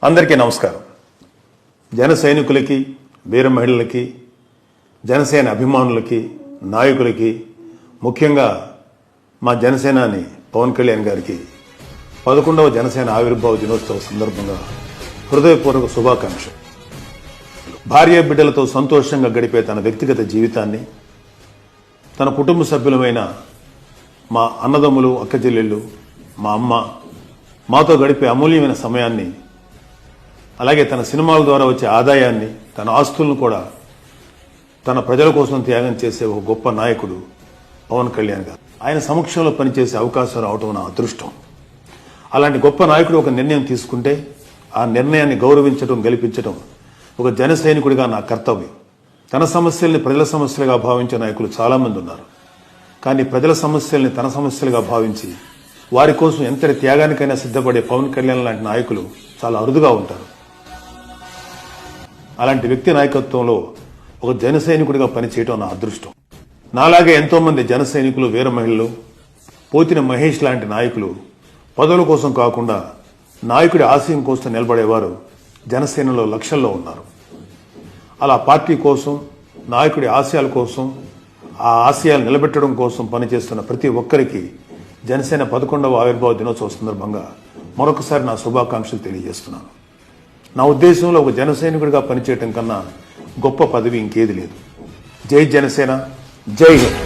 అందరికీ నమస్కారం. జన సైనికులకి, వీర మహిళలకి, జనసేన అభిమానులకి, నాయకులకి, ముఖ్యంగా మా జనసేనాని పవన్ కళ్యాణ్ గారికి 11వ జనసేన ఆవిర్భావ దినోత్సవ సందర్భంగా హృదయపూర్వక శుభాకాంక్షలు. భార్య బిడ్డలతో సంతోషంగా గడిపే తన వ్యక్తిగత జీవితాన్ని, తన కుటుంబ సభ్యులమైన మా అన్నదమ్ములు, అక్కచెల్లెళ్ళు, మా అమ్మ, మాతో గడిపే అమూల్యమైన సమయాన్ని, అలాగే తన సినిమాల ద్వారా వచ్చే ఆదాయాన్ని, తన ఆస్తులను కూడా తన ప్రజల కోసం త్యాగం చేసే ఒక గొప్ప నాయకుడు పవన్ కళ్యాణ్ గారు. ఆయన సమక్షంలో పనిచేసే అవకాశం రావటం నా అదృష్టం. అలాంటి గొప్ప నాయకుడు ఒక నిర్ణయం తీసుకుంటే ఆ నిర్ణయాన్ని గౌరవించడం, గెలిపించడం ఒక జన సైనికుడిగా నా కర్తవ్యం. తన సమస్యల్ని ప్రజల సమస్యలుగా భావించే నాయకులు చాలా మంది ఉన్నారు. కానీ ప్రజల సమస్యల్ని తన సమస్యలుగా భావించి వారి కోసం ఎంతటి త్యాగానికైనా సిద్ధపడే పవన్ కళ్యాణ్ లాంటి నాయకులు చాలా అరుదుగా ఉంటారు. అలాంటి వ్యక్తి నాయకత్వంలో ఒక జన సైనికుడిగా పనిచేయటం నా అదృష్టం. నాలాగే ఎంతో మంది జన సైనికులు, వీర మహిళలు, పోతిన మహేష్ లాంటి నాయకులు పదవుల కోసం కాకుండా నాయకుడి ఆశయం కోసం నిలబడేవారు జనసేనలో లక్షల్లో ఉన్నారు. అలా పార్టీ కోసం, నాయకుడి ఆశయాల కోసం, ఆ ఆశయాలు నిలబెట్టడం కోసం పనిచేస్తున్న ప్రతి ఒక్కరికి జనసేన 11వ ఆవిర్భావ దినోత్సవ సందర్భంగా మరొకసారి నా శుభాకాంక్షలు తెలియజేస్తున్నాను. నా ఉద్దేశంలో ఒక జన సైనికుడిగా పనిచేయటం కన్నా గొప్ప పదవి ఇంకేది లేదు. జై జనసేన, జై హింద్.